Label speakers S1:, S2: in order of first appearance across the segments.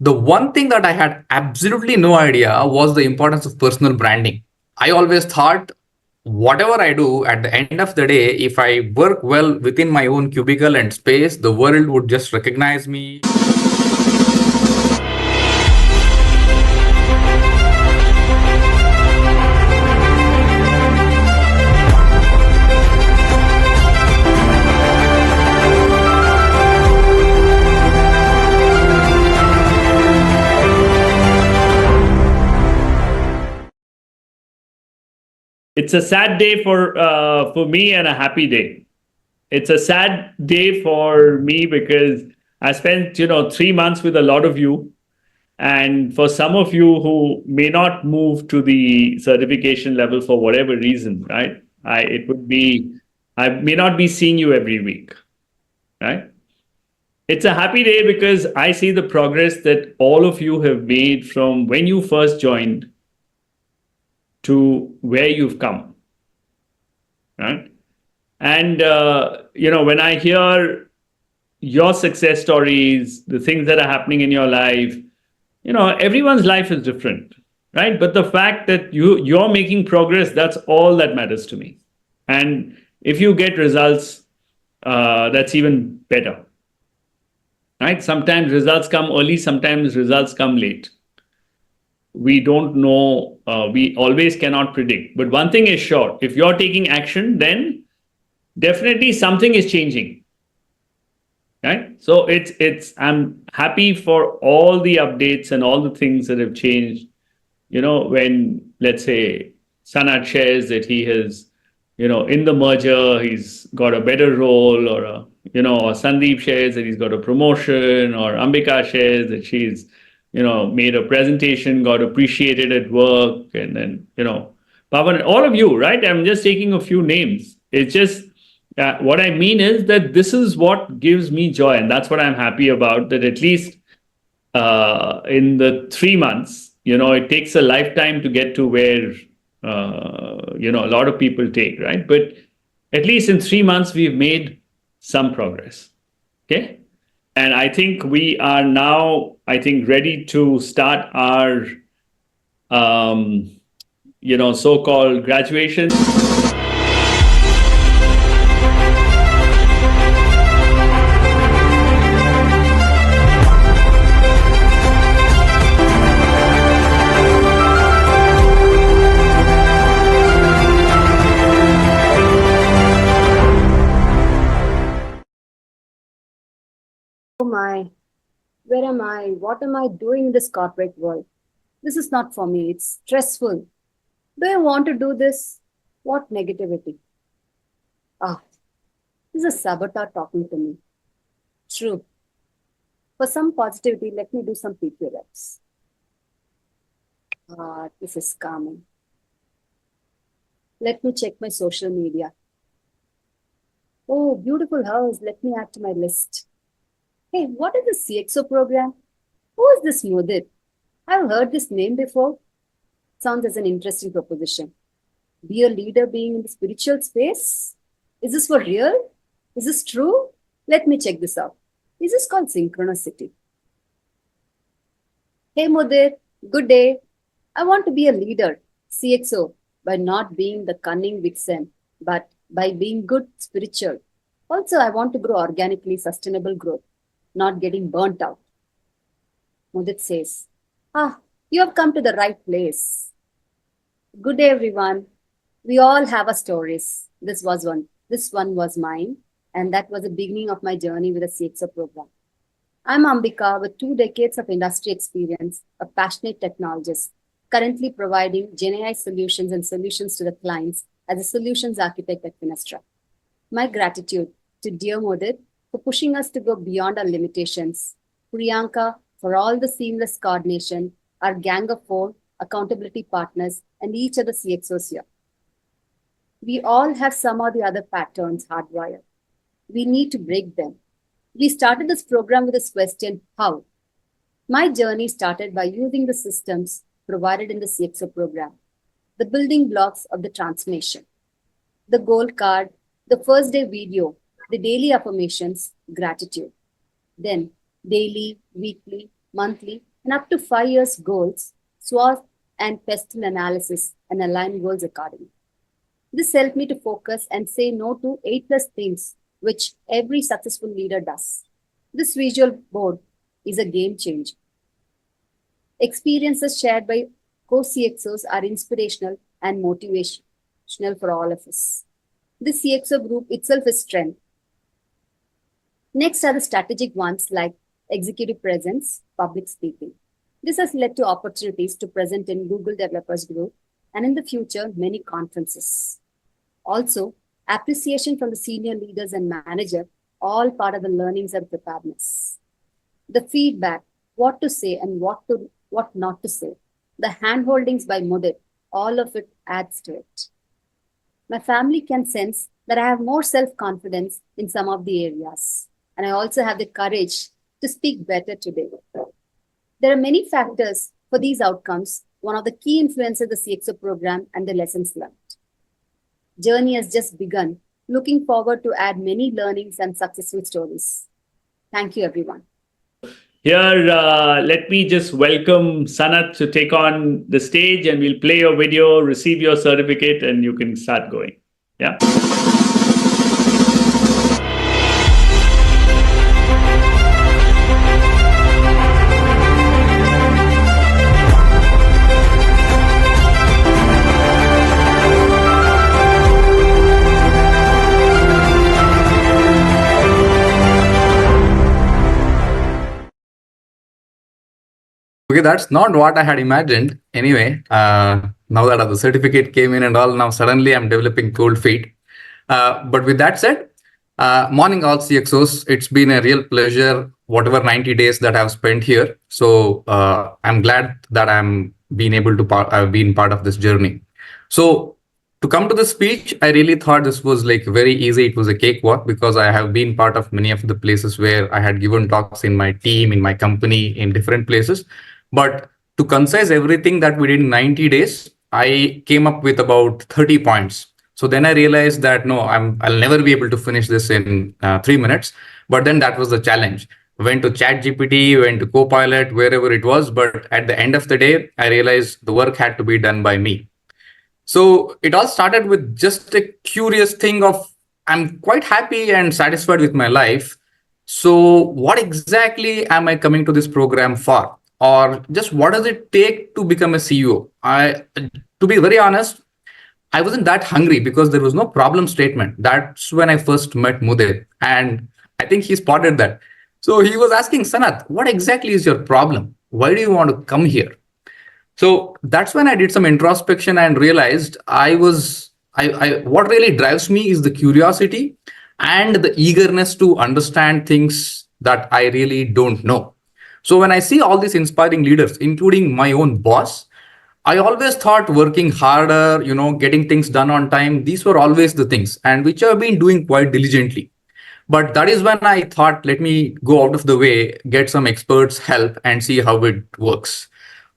S1: The one thing that I had absolutely no idea was the importance of personal branding. I always thought whatever I do at the end of the day, if I work well within my own cubicle and space, the world would just recognize me.
S2: It's a sad day for me and a happy day. It's a sad day for me because I spent 3 months with a lot of you, and for some of you who may not move to the certification level for whatever reason, right? I may not be seeing you every week, right? It's a happy day because I see the progress that all of you have made from when you first joined to where you've come, right? And when I hear your success stories, the things that are happening in your life, everyone's life is different, right? But the fact that you're making progress, that's all that matters to me. And if you get results, that's even better, right? Sometimes results come early, sometimes results come late. We don't know, we always cannot predict. But one thing is sure, if you're taking action, then definitely something is changing, right? So I'm happy for all the updates and all the things that have changed. When, let's say, Sanat shares that he has, in the merger he's got a better role, or Sandeep shares that he's got a promotion, or Ambika shares that she's made a presentation, got appreciated at work, and then Pavan, all of you, right? I'm just taking a few names. It's just what I mean is that this is what gives me joy, and that's what I'm happy about. That at least in the 3 months, it takes a lifetime to get to where a lot of people take, right? But at least in 3 months, we've made some progress. Okay, and I think we are now, ready to start our so-called graduation.
S3: Oh my, where am I? What am I doing in this corporate world? This is not for me. It's stressful. Do I want to do this? What negativity? Ah, this is a saboteur talking to me. True. For some positivity, let me do some PQ reps. Ah, this is calming. Let me check my social media. Oh, beautiful house. Let me add to my list. Hey, what is the CXO program? Who is this Mudit? I've heard this name before. Sounds as an interesting proposition. Be a leader being in the spiritual space? Is this for real? Is this true? Let me check this out. Is this called synchronicity? Hey Mudit, good day. I want to be a leader, CXO, by not being the cunning vixen, but by being good spiritual. Also, I want to grow organically, sustainable growth, not getting burnt out. Mudit says, Ah, you have come to the right place. Good day, everyone. We all have our stories. This was one. This one was mine, and that was the beginning of my journey with the CXO program. I'm Ambika with 2 decades of industry experience, a passionate technologist, currently providing GenAI solutions and solutions to the clients as a solutions architect at Finestra. My gratitude to dear Mudit for pushing us to go beyond our limitations, Priyanka for all the seamless coordination, our gang of 4 accountability partners, and each of the CXOs here. We all have some or the other patterns hardwired. We need to break them. We started this program with this question, how? My journey started by using the systems provided in the CXO program, the building blocks of the transformation, the goal card, the first day video, the daily affirmations, gratitude. Then daily, weekly, monthly, and up to 5 years goals, SWOT and PESTEL analysis, and align goals accordingly. This helped me to focus and say no to 8+ things, which every successful leader does. This visual board is a game changer. Experiences shared by co-CXOs are inspirational and motivational for all of us. The CXO group itself is strength. Next are the strategic ones like executive presence, public speaking. This has led to opportunities to present in Google Developers Group and in the future, many conferences. Also, appreciation from the senior leaders and manager, all part of the learnings and preparedness. The feedback, what to say and what not to say. The handholdings by Mudit, all of it adds to it. My family can sense that I have more self-confidence in some of the areas, and I also have the courage to speak better today. There are many factors for these outcomes. One of the key influences the CXO program and the lessons learned. Journey has just begun. Looking forward to add many learnings and successful stories. Thank you, everyone.
S2: Here, let me just welcome Sanat to take on the stage, and we'll play your video, receive your certificate, and you can start going. Yeah.
S1: Okay, that's not what I had imagined. Anyway, now that the certificate came in and all, now suddenly I'm developing cold feet. But with that said, morning all CXOs. It's been a real pleasure, whatever 90 days that I've spent here. So I'm glad that I've been part of this journey. So to come to the speech, I really thought this was like very easy. It was a cakewalk because I have been part of many of the places where I had given talks in my team, in my company, in different places. But to concise everything that we did in 90 days, I came up with about 30 points. So then I realized that no, I'll never be able to finish this in 3 minutes. But then that was the challenge. Went to ChatGPT, went to Copilot, wherever it was. But at the end of the day, I realized the work had to be done by me. So it all started with just a curious thing of I'm quite happy and satisfied with my life. So what exactly am I coming to this program for? Or just what does it take to become a CEO? To be very honest, I wasn't that hungry because there was no problem statement. That's when I first met Mudit, and I think he spotted that. So he was asking, Sanat, what exactly is your problem? Why do you want to come here? So that's when I did some introspection and realized what really drives me is the curiosity and the eagerness to understand things that I really don't know. So when I see all these inspiring leaders, including my own boss, I always thought working harder, getting things done on time, these were always the things, and which I've been doing quite diligently. But that is when I thought, let me go out of the way, get some experts' help and see how it works.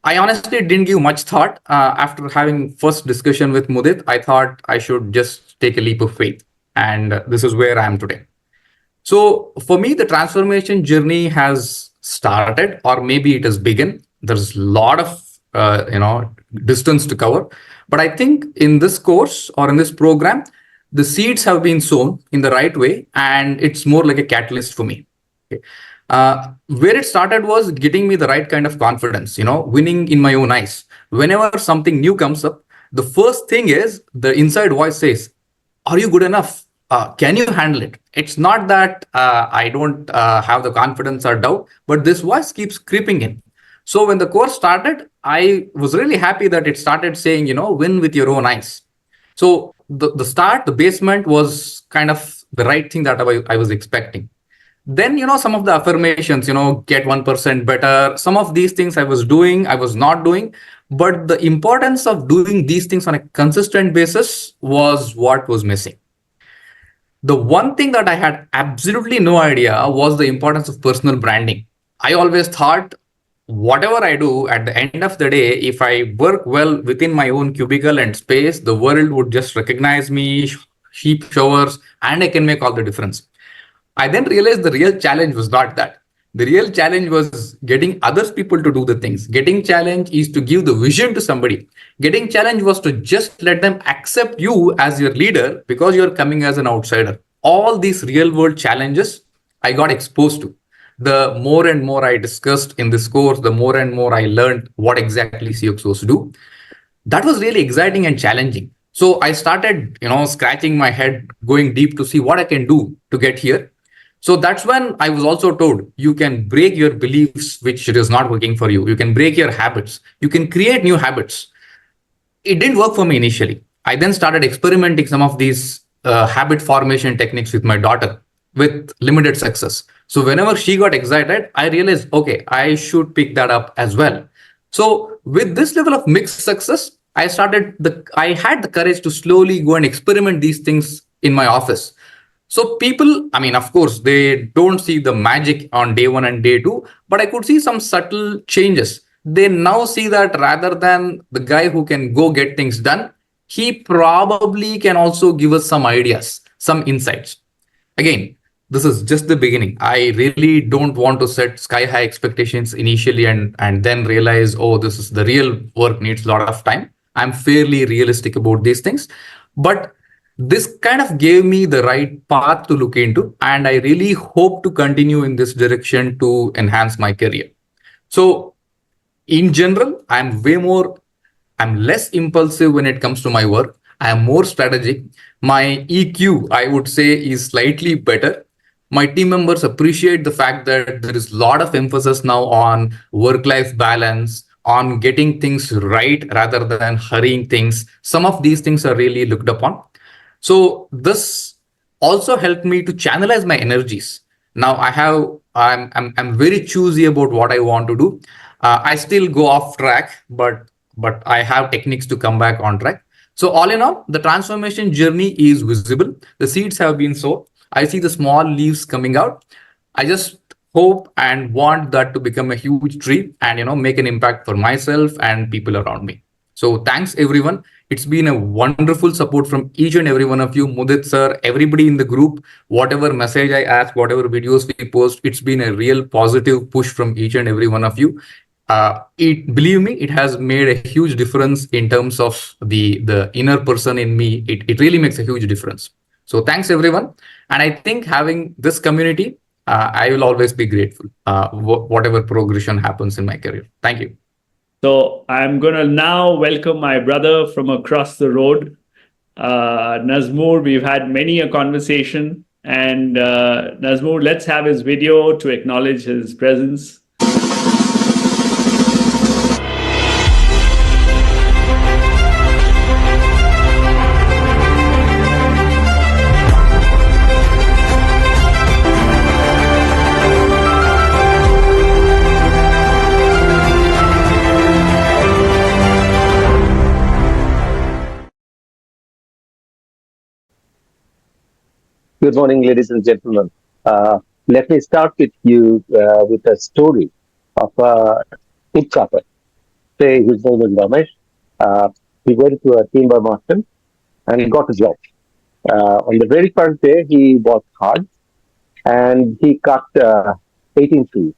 S1: I honestly didn't give much thought. After having first discussion with Mudit, I thought I should just take a leap of faith. And this is where I am today. So for me, the transformation journey has started, or maybe it has begun. There's a lot of distance to cover, but I think in this course or in this program, the seeds have been sown in the right way, and it's more like a catalyst for me. Okay. Where it started was getting me the right kind of confidence, winning in my own eyes. Whenever something new comes up, the first thing is the inside voice says, are you good enough? Can you handle it? It's not that I don't have the confidence or doubt, but this voice keeps creeping in. So when the course started, I was really happy that it started saying, win with your own eyes. So the basement was kind of the right thing that I was expecting. Then, some of the affirmations, get 1% better. Some of these things I was not doing. But the importance of doing these things on a consistent basis was what was missing. The one thing that I had absolutely no idea was the importance of personal branding. I always thought whatever I do at the end of the day, if I work well within my own cubicle and space, the world would just recognize me, sheep showers, and I can make all the difference. I then realized the real challenge was not that. The real challenge was getting others people to do the things. Getting challenge is to give the vision to somebody. Getting challenge was to just let them accept you as your leader because you're coming as an outsider. All these real world challenges I got exposed to. The more and more I discussed in this course, the more and more I learned what exactly CXOs do. That was really exciting and challenging. So I started, scratching my head, going deep to see what I can do to get here. So that's when I was also told you can break your beliefs, which is not working for you. You can break your habits. You can create new habits. It didn't work for me initially. I then started experimenting some of these habit formation techniques with my daughter with limited success. So whenever she got excited, I realized, okay, I should pick that up as well. So with this level of mixed success, I had the courage to slowly go and experiment these things in my office. So people, I mean, of course, they don't see the magic on day one and day two, but I could see some subtle changes. They now see that rather than the guy who can go get things done, he probably can also give us some ideas, some insights. Again, this is just the beginning. I really don't want to set sky high expectations initially and then realize, oh, this is the real work needs a lot of time. I'm fairly realistic about these things. But this kind of gave me the right path to look into. And I really hope to continue in this direction to enhance my career. So in general, I'm less impulsive when it comes to my work. I am more strategic. My EQ, I would say, is slightly better. My team members appreciate the fact that there is a lot of emphasis now on work-life balance, on getting things right rather than hurrying things. Some of these things are really looked upon. So this also helped me to channelize my energies. Now I'm very choosy about what I want to do. I still go off track, but I have techniques to come back on track. So all in all, the transformation journey is visible. The seeds have been sown. I see the small leaves coming out. I just hope and want that to become a huge tree and make an impact for myself and people around me. So thanks everyone. It's been a wonderful support from each and every one of you, Mudit sir, everybody in the group, whatever message I ask, whatever videos we post, it's been a real positive push from each and every one of you. Believe me, it has made a huge difference in terms of the inner person in me. It really makes a huge difference. So thanks everyone. And I think having this community, I will always be grateful, whatever progression happens in my career. Thank you.
S2: So I'm going to now welcome my brother from across the road, Nazmur. We've had many a conversation, and Nazmur, let's have his video to acknowledge his presence.
S4: Good morning, ladies and gentlemen. Let me start with you with a story of a woodchopper. Say his name is Ramesh. He went to a timber market and he got a job. On the very first day, he worked hard and he cut 18 trees.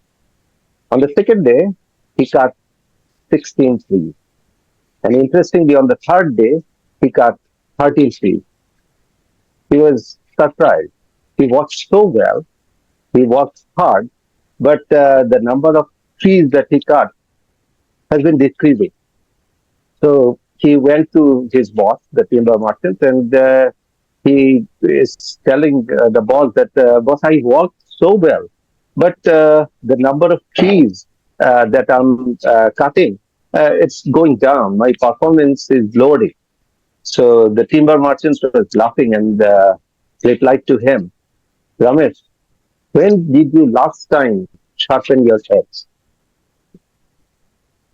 S4: On the second day, he cut 16 trees. And interestingly, on the third day, he cut 13 trees. He was surprised. He worked so well, he worked hard, but the number of trees that he cut has been decreasing. So he went to his boss, the timber merchant, and he is telling the boss that, boss, I worked so well, but the number of trees that I'm cutting, it's going down. My performance is lowering. So the timber merchant was laughing and replied to him, Ramesh, when did you last time sharpen your axe?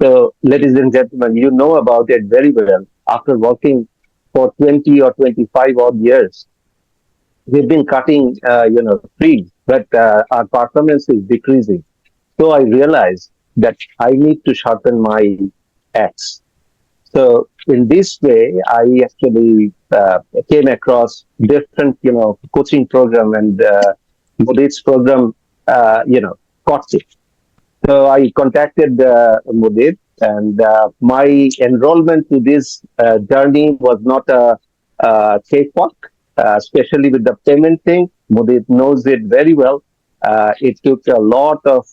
S4: So, ladies and gentlemen, you know about it very well. After working for 20 or 25 odd years, we've been cutting, trees, but our performance is decreasing. So I realized that I need to sharpen my axe. So in this way, I actually came across different, coaching program and Mudit's program, caught it. So I contacted Mudit, and my enrollment to this journey was not a cakewalk, especially with the payment thing. Mudit knows it very well. It took a lot of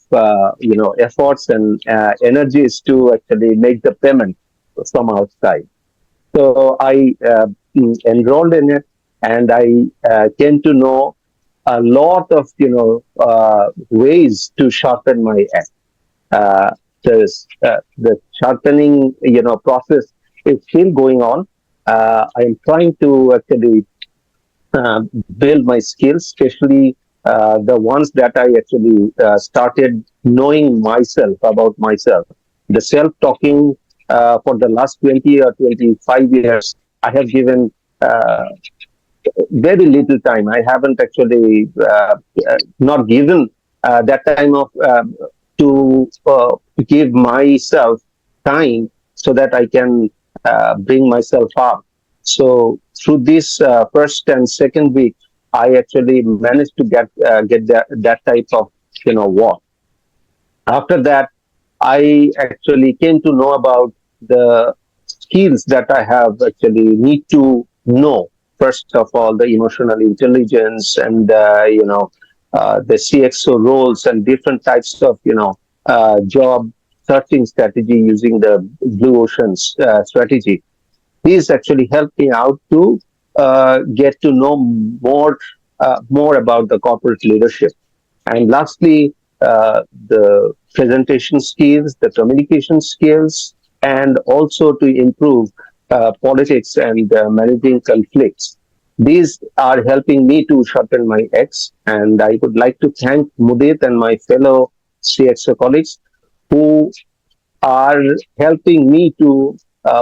S4: efforts and energies to actually make the payment from outside. So I enrolled in it, and I came to know a lot of ways to sharpen my act. uh, the sharpening process is still going on. I am trying to actually uh, build my skills, especially the ones that I actually started knowing myself about myself. The self talking for the last 20 or 25 years, I have given very little time. I haven't actually not given that time of to give myself time so that I can bring myself up. So through this first and second week, I actually managed to get that type of work. After that, I actually came to know about the skills that I have actually need to know. First of all, the emotional intelligence and the CXO roles and different types of job searching strategy using the blue oceans strategy. These actually helped me out to get to know more about the corporate leadership. And lastly, the presentation skills, the communication skills, and also to improve politics and managing conflicts. These are helping me to sharpen my X, and I would like to thank Mudit and my fellow CXO colleagues who are helping me to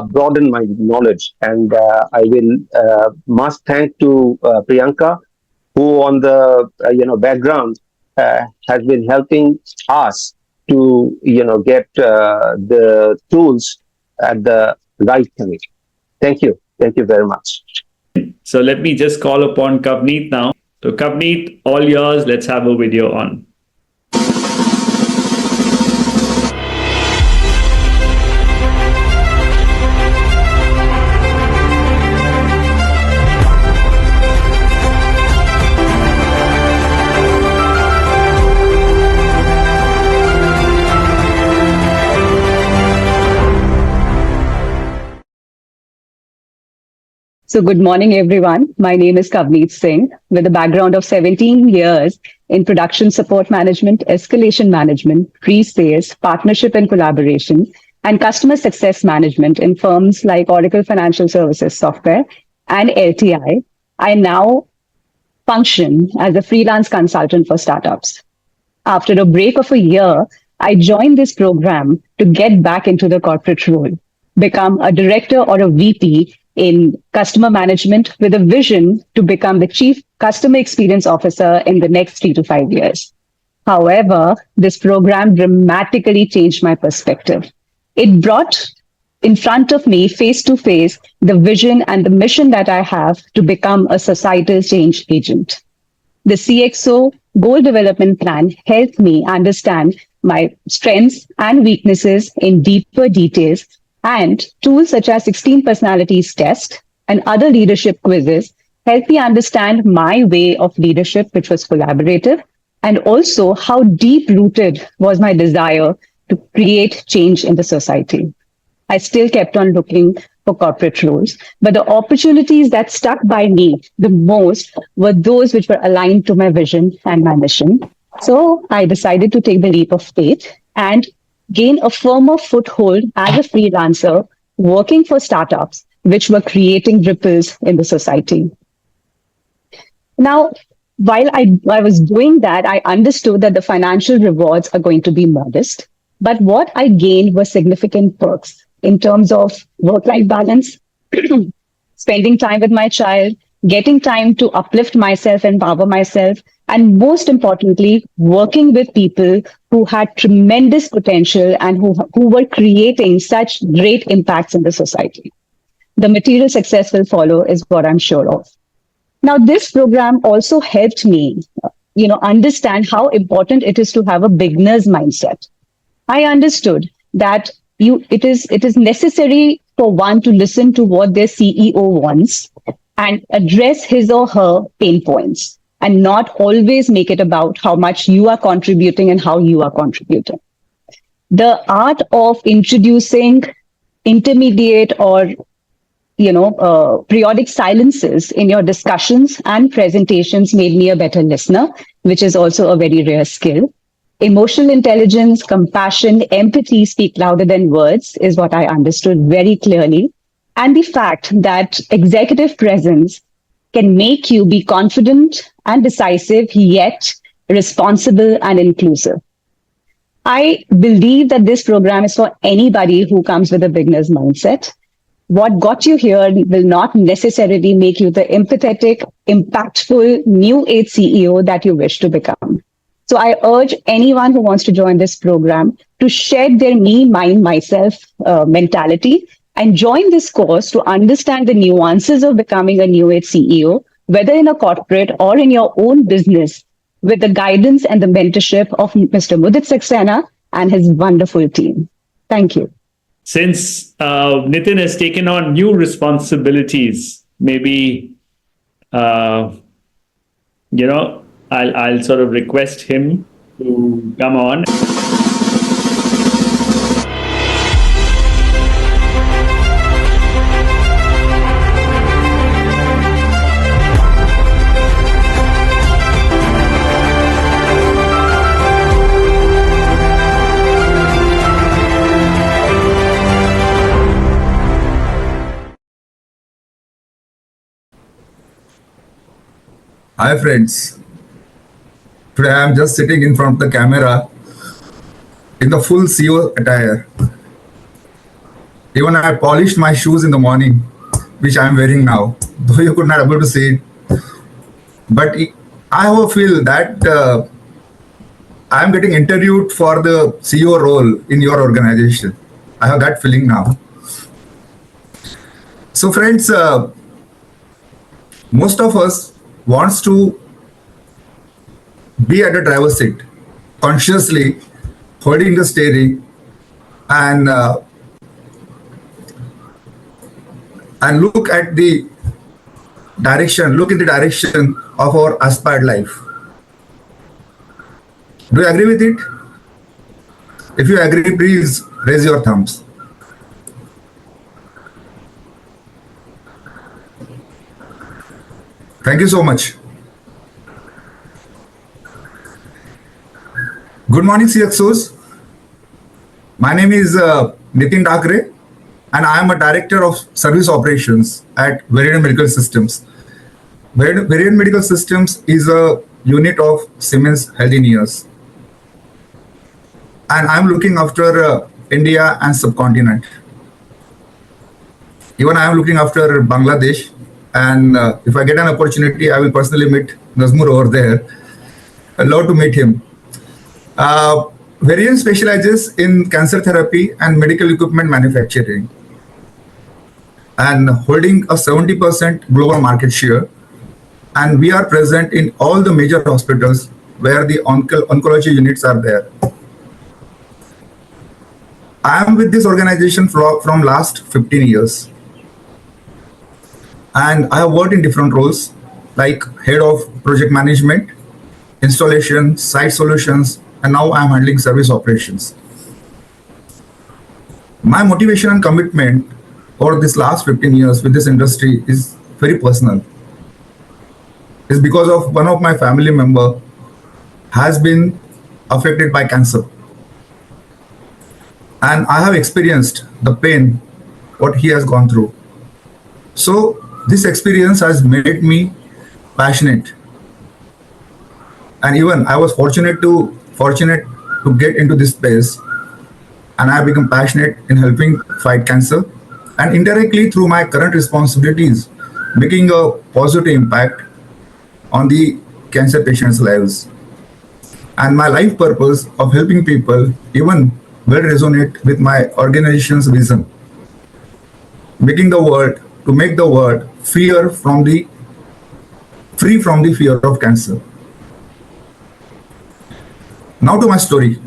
S4: broaden my knowledge. And I will must thank to Priyanka, who on the background has been helping us to get the tools at the right time. Thank you very much.
S2: So let me just call upon Kavneet now. So Kavneet, all yours. Let's have a video on.
S5: So good morning, everyone. My name is Kavneet Singh with a background of 17 years in production support management, escalation management, pre-sales, partnership and collaboration, and customer success management in firms like Oracle Financial Services Software and LTI. I now function as a freelance consultant for startups. After a break of a year, I joined this program to get back into the corporate role, become a director or a VP in customer management with a vision to become the chief customer experience officer in the next 3 to 5 years. However, this program dramatically changed my perspective. It brought in front of me face to face the vision and the mission that I have to become a societal change agent. The CXO goal development plan helped me understand my strengths and weaknesses in deeper details, and tools such as 16 personalities test and other leadership quizzes helped me understand my way of leadership, which was collaborative, and also how deep rooted was my desire to create change in the society. I still kept on looking for corporate roles, but the opportunities that stuck by me the most were those which were aligned to my vision and my mission. So I decided to take the leap of faith and gain a firmer foothold as a freelancer working for startups which were creating ripples in the society. Now, while I was doing that, I understood that the financial rewards are going to be modest, but what I gained were significant perks in terms of work-life balance, spending time with my child, getting time to uplift myself, empower myself, and most importantly, working with people who had tremendous potential and who were creating such great impacts in the society. The material success will follow is what I'm sure of. Now, this program also helped me, understand how important it is to have a beginner's mindset. I understood that it is necessary for one to listen to what their CEO wants and address his or her pain points, and not always make it about how much you are contributing and how you are contributing. The art of introducing intermediate or periodic silences in your discussions and presentations made me a better listener, which is also a very rare skill. Emotional intelligence, compassion, empathy speak louder than words is what I understood very clearly. And the fact that executive presence can make you be confident and decisive, yet responsible and inclusive. I believe that this program is for anybody who comes with a beginner's mindset. What got you here will not necessarily make you the empathetic, impactful, new age CEO that you wish to become. So I urge anyone who wants to join this program to shed their me, mine, myself mentality and join this course to understand the nuances of becoming a new age CEO, whether in a corporate or in your own business, with the guidance and the mentorship of Mr. Mudit Saxena and his wonderful team. Thank you.
S2: Since Nitin has taken on new responsibilities, maybe, I'll sort of request him to come on.
S6: Hi friends, today I am just sitting in front of the camera in the full CEO attire. Even I polished my shoes in the morning, which I am wearing now, though you could not able to see it. But I have a feel that I am getting interviewed for the CEO role in your organization. I have that feeling now. So friends, most of us wants to be at the driver's seat, consciously holding the steering and look in the direction of our aspired life. Do you agree with it? If you agree, please raise your thumbs. Thank you so much. Good morning, CXOs. My name is Nitin Dakre, and I am a Director of Service Operations at Variant Medical Systems. Variant Medical Systems is a unit of Siemens Healthineers. And I'm looking after India and subcontinent. Even I am looking after Bangladesh. And if I get an opportunity, I will personally meet Nazmur over there. I'd love to meet him. Varian specializes in cancer therapy and medical equipment manufacturing and holding a 70% global market share. And we are present in all the major hospitals where the oncology units are there. I am with this organization from last 15 years. And I have worked in different roles like head of project management, installation, site solutions, and now I'm handling service operations. My motivation and commitment over this last 15 years with this industry is very personal. It's because of one of my family member has been affected by cancer. And I have experienced the pain, what he has gone through. So this experience has made me passionate. And even I was fortunate to get into this space, and I become passionate in helping fight cancer and indirectly through my current responsibilities, making a positive impact on the cancer patients' lives. And my life purpose of helping people even will resonate with my organization's vision, make the world free from the fear of cancer. Now to my story,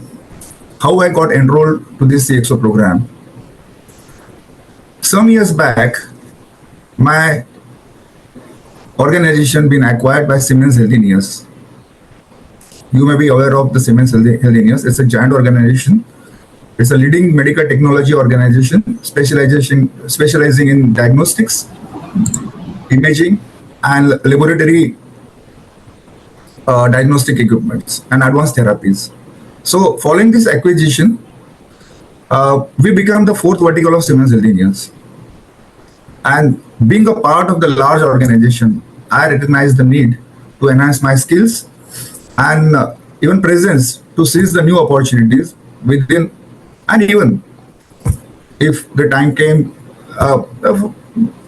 S6: how I got enrolled to this CXO program. Some years back, my organization been acquired by Siemens Healthineers. You may be aware of the Siemens Healthineers. It's a giant organization. It's a leading medical technology organization specializing in diagnostics, imaging, and laboratory diagnostic equipments and advanced therapies. So following this acquisition, we become the fourth vertical of Siemens Healthineers. And being a part of the large organization, I recognize the need to enhance my skills and even presence to seize the new opportunities within, and even if the time came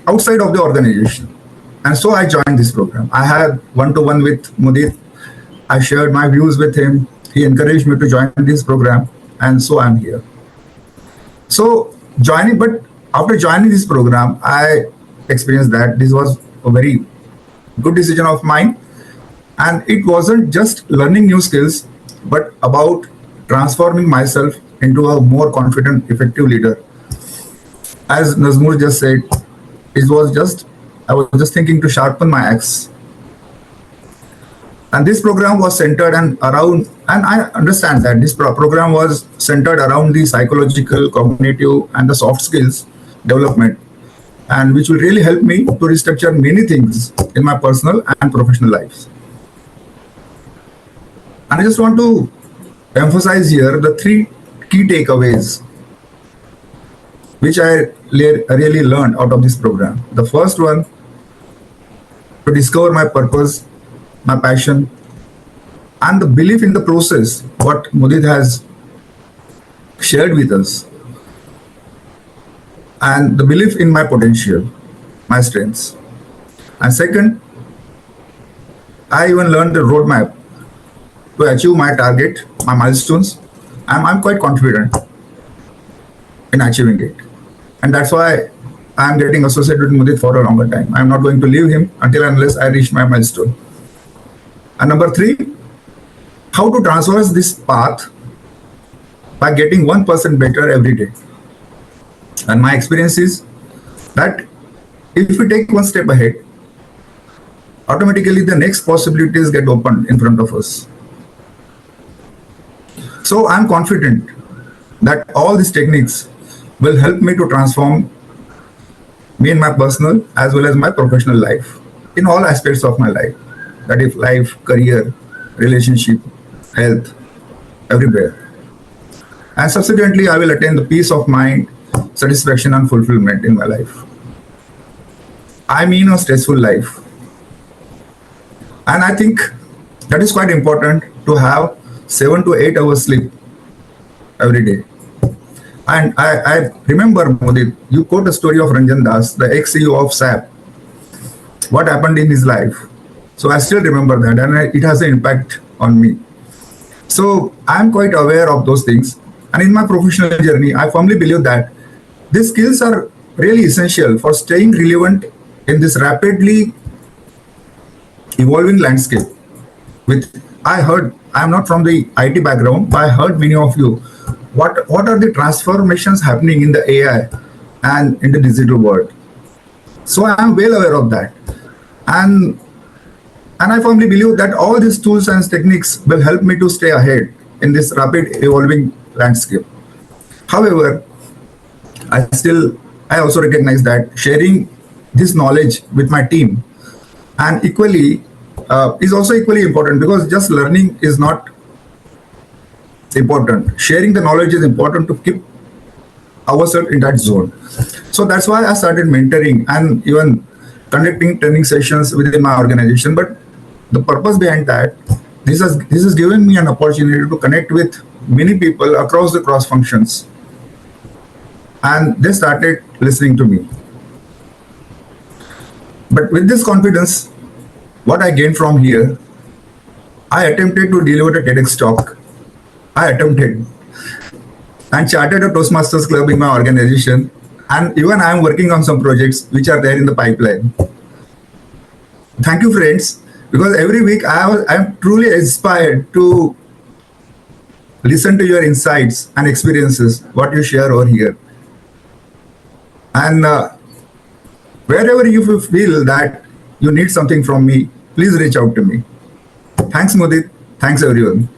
S6: outside of the organization. And so I joined this program. I had one-to-one with Mudit. I shared my views with him. He encouraged me to join this program, and so I'm here. So after joining this program, I experienced that this was a very good decision of mine. And it wasn't just learning new skills, but about transforming myself into a more confident, effective leader. As Nazmur just said, I was just thinking to sharpen my axe. And this program was centered and I understand that this program was centered around the psychological, cognitive, and the soft skills development, and which will really help me to restructure many things in my personal and professional lives. And I just want to emphasize here the three key takeaways which I really learned out of this program. The first one, to discover my purpose, my passion, and the belief in the process, what Mudit has shared with us, and the belief in my potential, my strengths. And second, I even learned the roadmap to achieve my target, my milestones. I'm quite confident in achieving it. And that's why I'm getting associated with Mudit for a longer time. I'm not going to leave him unless I reach my milestone. And number three, how to traverse this path by getting 1% better every day. And my experience is that if we take one step ahead, automatically the next possibilities get opened in front of us. So I'm confident that all these techniques will help me to transform me in my personal as well as my professional life, in all aspects of my life. That is life, career, relationship, health, everywhere. And subsequently, I will attain the peace of mind, satisfaction, and fulfillment in my life. I mean a stressful life. And I think that is quite important to have 7 to 8 hours sleep every day. And I remember, Mudit, you quote a story of Ranjan Das, the ex-CEO of SAP, what happened in his life. So I still remember that, and it has an impact on me. So I'm quite aware of those things. And in my professional journey, I firmly believe that these skills are really essential for staying relevant in this rapidly evolving landscape. I'm not from the IT background, but I heard many of you, what are the transformations happening in the AI and in the digital world. So I am well aware of that. And I firmly believe that all these tools and techniques will help me to stay ahead in this rapid evolving landscape. However, I also recognize that sharing this knowledge with my team and is also equally important, because just learning is not important. Sharing the knowledge is important to keep ourselves in that zone. So that's why I started mentoring and even conducting training sessions within my organization. But the purpose behind that, this has given me an opportunity to connect with many people across the cross functions, and they started listening to me. But with this confidence, what I gained from here, I attempted to deliver a TEDx talk. And chartered a Toastmasters club in my organization, and even I am working on some projects which are there in the pipeline. Thank you, friends, because every week I am truly inspired to listen to your insights and experiences, what you share over here. And wherever you feel that you need something from me, please reach out to me. Thanks, Mudit. Thanks, everyone.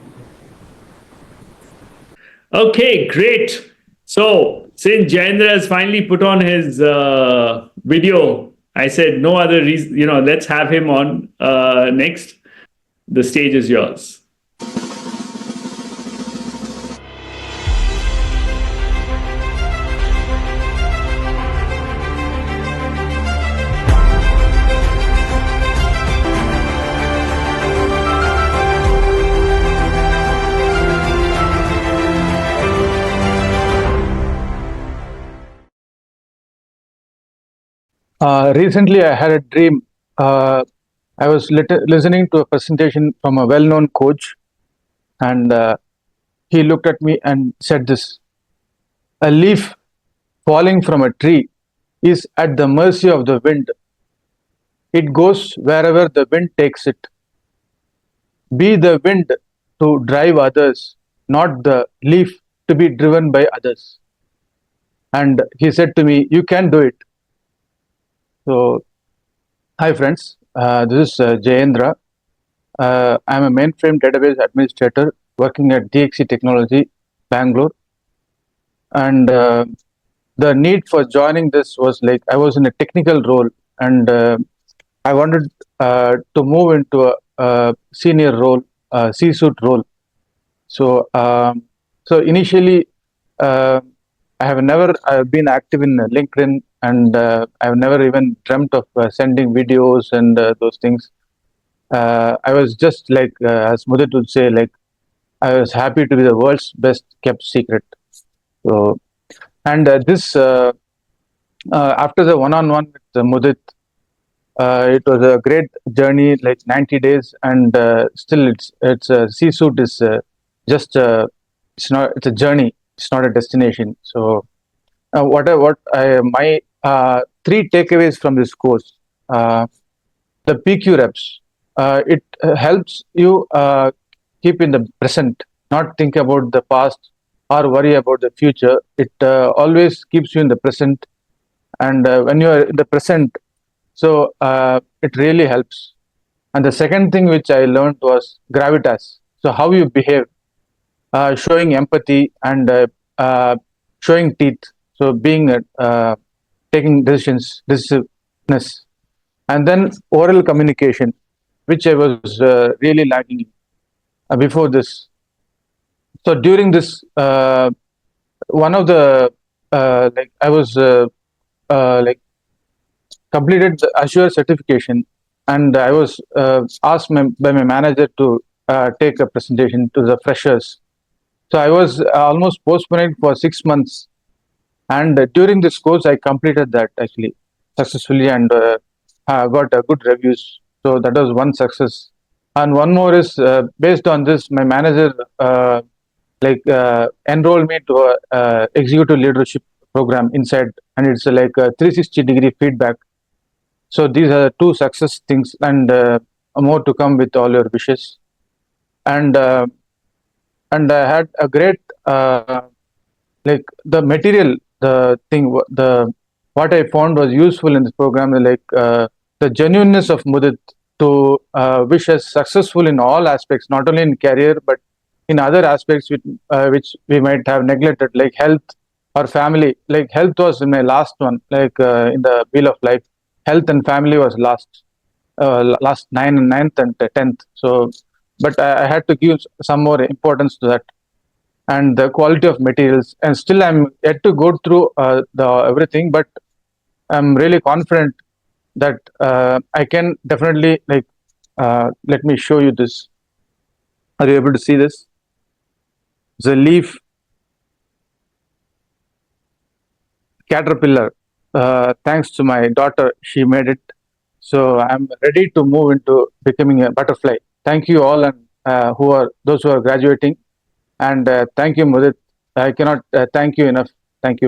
S2: Okay, great. So since Jayendra has finally put on his video, I said no other reason, let's have him on next. The stage is yours.
S7: Recently, I had a dream. I was listening to a presentation from a well-known coach, and he looked at me and said this: "A leaf falling from a tree is at the mercy of the wind. It goes wherever the wind takes it. Be the wind to drive others, not the leaf to be driven by others." And he said to me, "You can do it." So, hi friends, this is Jayendra. I'm a mainframe database administrator working at DXC Technology, Bangalore. And the need for joining this was like I was in a technical role, and I wanted to move into a senior role, C-suite role. So, initially, uh, I have never been active in LinkedIn, and I've never even dreamt of sending videos and those things. I was just like, as Mudit would say, like I was happy to be the world's best kept secret. So, and after the one-on-one with Mudit, it was a great journey, like 90 days, and still it's C-suite is just it's a journey. It's not a destination. So, my three takeaways from this course. The PQ reps. It helps you keep in the present, not think about the past or worry about the future. It always keeps you in the present, and when you are in the present, so it really helps. And the second thing which I learned was gravitas. So how you behave, showing empathy and showing teeth. So being taking decisions, decisiveness, and then oral communication, which I was really lacking before this. So during this, one of the like I was like completed the Azure certification, and I was asked by my manager to take a presentation to the freshers. So I was almost postponed for 6 months, and during this course, I completed that actually successfully and got good reviews. So that was one success. And one more is based on this, my manager enrolled me to a executive leadership program inside, and it's like a 360-degree feedback. So these are two success things, and more to come with all your wishes. And I had a great like the material, the thing, the what I found was useful in this program, like the genuineness of Mudit to wish us successful in all aspects, not only in career but in other aspects which we might have neglected, like health or family. Like health was my last one, like in the wheel of life. Health and family was last 9th and 10th. So, but I had to give some more importance to that, and the quality of materials. And still, I'm yet to go through the everything, but I'm really confident that I can definitely like. Let me show you this. Are you able to see this? The leaf caterpillar. Thanks to my daughter, she made it. So I'm ready to move into becoming a butterfly. Thank you all, and those who are graduating, and thank you, Mudit. I cannot thank you enough. Thank you.